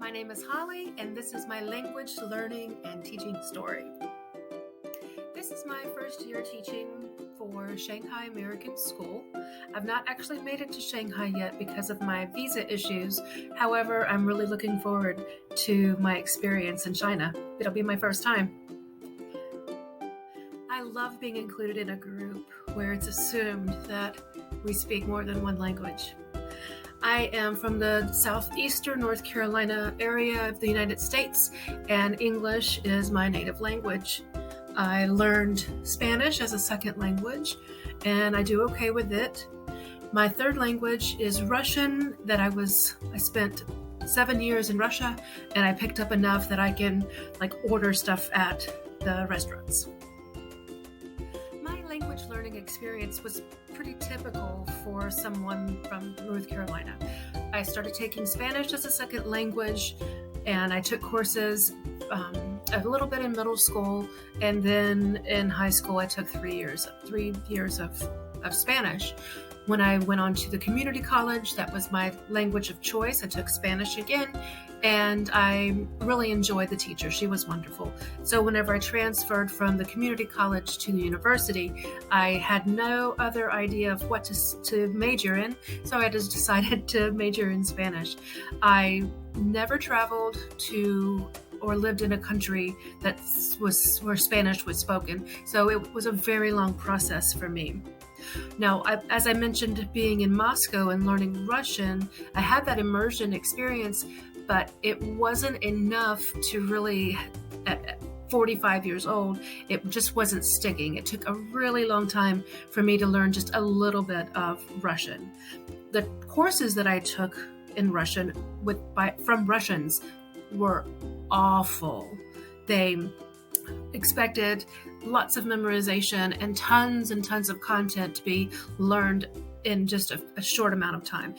My name is Holly, and this is my language learning and teaching story. This is my first year teaching for Shanghai American School. I've not actually made it to Shanghai yet because of my visa issues. However, I'm really looking forward to my experience in China. It'll be my first time. I love being included in a group where it's assumed that we speak more than one language. I am from the southeastern North Carolina area of the United States, and English is my native language. I learned Spanish as a second language, and I do okay with it. My third language is Russian. I spent 7 years in Russia, and I picked up enough that I can order stuff at the restaurants. My language learning experience was pretty typical for someone from North Carolina. I started taking Spanish as a second language, and I took courses a little bit in middle school, and then in high school I took 3 years of Spanish. When I went on to the community college, that was my language of choice. I took Spanish again, and I really enjoyed the teacher. She was wonderful. So whenever I transferred from the community college to the university, I had no other idea of what to major in, so I just decided to major in Spanish. I never traveled to or lived in a country where Spanish was spoken, so it was a very long process for me. Now, as I mentioned, being in Moscow and learning Russian, I had that immersion experience, but it wasn't enough to really, at 45 years old, it just wasn't sticking. It took a really long time for me to learn just a little bit of Russian. The courses that I took in Russian from Russians were awful. They expected lots of memorization and tons of content to be learned in just a short amount of time.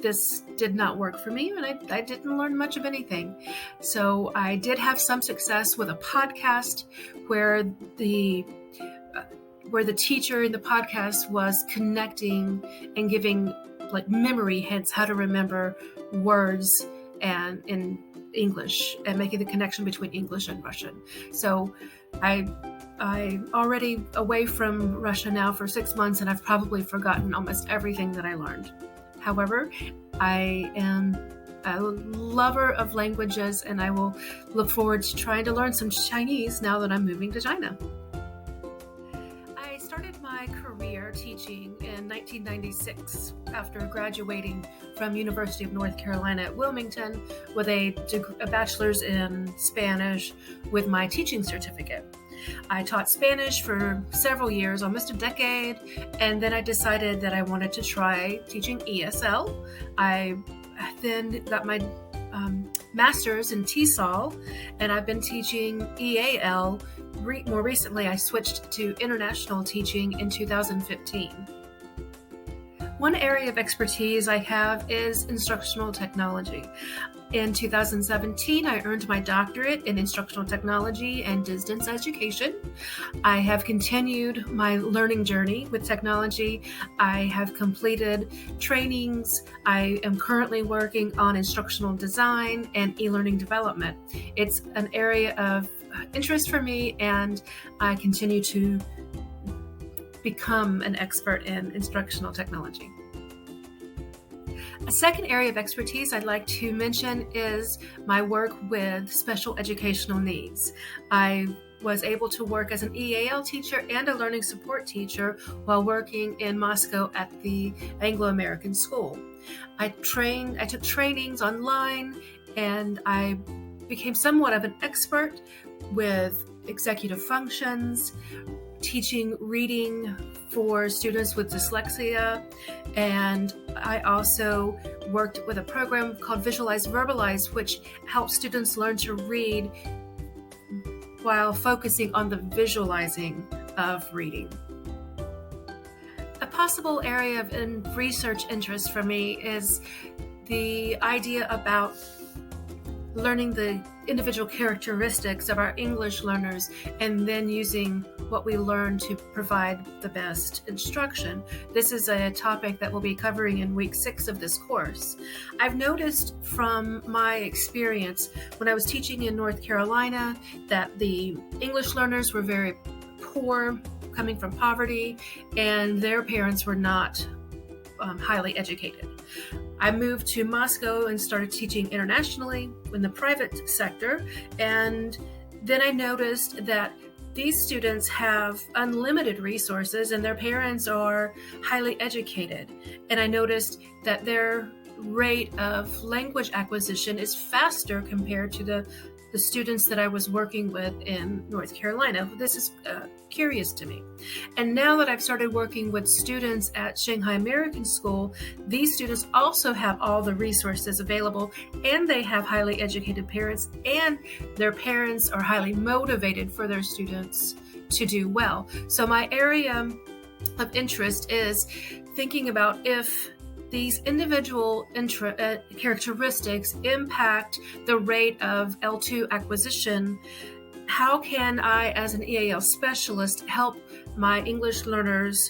This did not work for me, and I didn't learn much of anything. So I did have some success with a podcast where the teacher in the podcast was connecting and giving memory hints, how to remember words and in English, and making the connection between English and Russian. So I already away from Russia now for 6 months, and I've probably forgotten almost everything that I learned. However, I am a lover of languages, and I will look forward to trying to learn some Chinese now that I'm moving to China. I started my career teaching in 1996 after graduating from University of North Carolina at Wilmington with a bachelor's in Spanish with my teaching certificate. I taught Spanish for several years, almost a decade, and then I decided that I wanted to try teaching ESL. I then got my master's in TESOL, and I've been teaching EAL. More recently, I switched to international teaching in 2015. One area of expertise I have is instructional technology. In 2017, I earned my doctorate in instructional technology and distance education. I have continued my learning journey with technology. I have completed trainings. I am currently working on instructional design and e-learning development. It's an area of interest for me, and I continue to become an expert in instructional technology. A second area of expertise I'd like to mention is my work with special educational needs. I was able to work as an EAL teacher and a learning support teacher while working in Moscow at the Anglo-American School. I took trainings online, and I became somewhat of an expert with executive functions, teaching reading for students with dyslexia, and I also worked with a program called Visualize Verbalize, which helps students learn to read while focusing on the visualizing of reading. A possible area of research interest for me is the idea about learning the individual characteristics of our English learners and then using what we learn to provide the best instruction. This is a topic that we'll be covering in week 6 of this course. I've noticed from my experience when I was teaching in North Carolina that the English learners were very poor, coming from poverty, and their parents were not highly educated. I moved to Moscow and started teaching internationally in the private sector, and then I noticed that these students have unlimited resources and their parents are highly educated. And I noticed that their rate of language acquisition is faster compared to the students that I was working with in North Carolina. This is curious to me. And now that I've started working with students at Shanghai American School, these students also have all the resources available, and they have highly educated parents, and their parents are highly motivated for their students to do well. So my area of interest is thinking about if these individual characteristics impact the rate of L2 acquisition. How can I, as an EAL specialist, help my English learners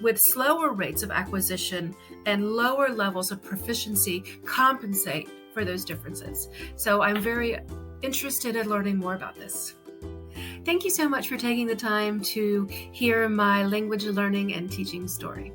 with slower rates of acquisition and lower levels of proficiency compensate for those differences? So I'm very interested in learning more about this. Thank you so much for taking the time to hear my language learning and teaching story.